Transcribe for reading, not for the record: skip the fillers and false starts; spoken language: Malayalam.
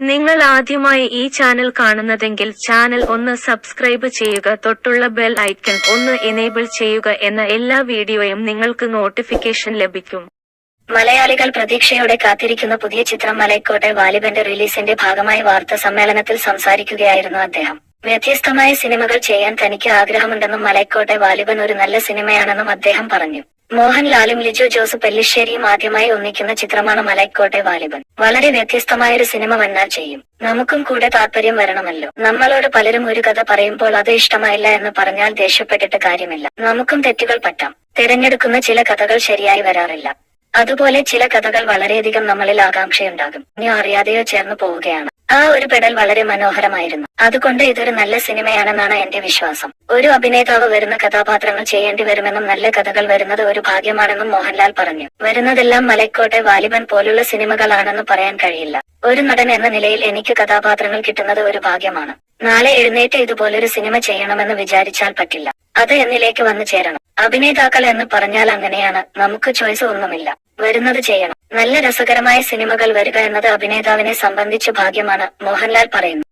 നിങ്ങൾ ആദ്യമായി ഈ ചാനൽ കാണുന്നതെങ്കിൽ ചാനൽ ഒന്ന് സബ്സ്ക്രൈബ് ചെയ്യുക, തൊട്ടുള്ള ബെൽ ഐക്കൺ ഒന്ന് എനേബിൾ ചെയ്യുക. എന്ന എല്ലാ വീഡിയോയും നിങ്ങൾക്ക് നോട്ടിഫിക്കേഷൻ ലഭിക്കും. മലയാളികൾ പ്രതീക്ഷയോടെ കാത്തിരിക്കുന്ന പുതിയ ചിത്രം മലൈക്കോട്ടെ വാലിബന്റെ റിലീസിന്റെ ഭാഗമായി വാർത്താ സമ്മേളനത്തിൽ സംസാരിക്കുകയായിരുന്നു അദ്ദേഹം. വ്യത്യസ്തമായ സിനിമകൾ ചെയ്യാൻ തനിക്ക് ആഗ്രഹമുണ്ടെന്നും മലൈക്കോട്ടെ വാലിബൻ ഒരു നല്ല സിനിമയാണെന്നും അദ്ദേഹം പറഞ്ഞു. മോഹൻലാലും ലിജോ ജോസ് പെല്ലിശ്ശേരിയും ആദ്യമായി ഒന്നിക്കുന്ന ചിത്രമാണ് മലൈക്കോട്ടെ വാലിബൻ. വളരെ വ്യത്യസ്തമായൊരു സിനിമ വന്നാൽ ചെയ്യും. നമുക്കും കൂടെ താല്പര്യം വരണമല്ലോ. നമ്മളോട് പലരും ഒരു കഥ പറയുമ്പോൾ അത് ഇഷ്ടമായില്ല എന്ന് പറഞ്ഞാൽ ദേഷ്യപ്പെട്ടിട്ട് കാര്യമില്ല. നമുക്കും തെറ്റുകൾ പറ്റാം. തിരഞ്ഞെടുക്കുന്ന ചില കഥകൾ ശരിയായി വരാറില്ല. അതുപോലെ ചില കഥകൾ വളരെയധികം നമ്മളിൽ ആകാംക്ഷയുണ്ടാകും. ഇനിയോ അറിയാതെയോ ചേർന്ന് പോവുകയാണ്. ആ ഒരു പെടൽ വളരെ മനോഹരമായിരുന്നു. അതുകൊണ്ട് ഇതൊരു നല്ല സിനിമയാണെന്നാണ് എന്റെ വിശ്വാസം. ഒരു അഭിനേതാവ് വരുന്ന കഥാപാത്രങ്ങൾ ചെയ്യേണ്ടി വരുമെന്നും നല്ല കഥകൾ വരുന്നത് ഒരു ഭാഗ്യമാണെന്നും മോഹൻലാൽ പറഞ്ഞു. വരുന്നതെല്ലാം മലൈക്കോട്ടെ വാലിബൻ പോലുള്ള സിനിമകളാണെന്ന് പറയാൻ കഴിയില്ല. ഒരു നടൻ എന്ന നിലയിൽ എനിക്ക് കഥാപാത്രങ്ങൾ കിട്ടുന്നത് ഒരു ഭാഗ്യമാണ്. നാളെ എഴുന്നേറ്റ് ഇതുപോലൊരു സിനിമ ചെയ്യണമെന്ന് വിചാരിച്ചാൽ പറ്റില്ല. അത് എന്നിലേക്ക് വന്നു ചേരണം. അഭിനേതാക്കൾ എന്ന് പറഞ്ഞാൽ അങ്ങനെയാണ്. നമുക്ക് ചോയ്സ് ഒന്നുമില്ല. വരുന്നത് ചെയ്യണം. നല്ല രസകരമായ സിനിമകൾ വരിക എന്നത് അഭിനേതാവിനെ സംബന്ധിച്ച് ഭാഗ്യമാണ്, മോഹൻലാൽ പറയുന്നു.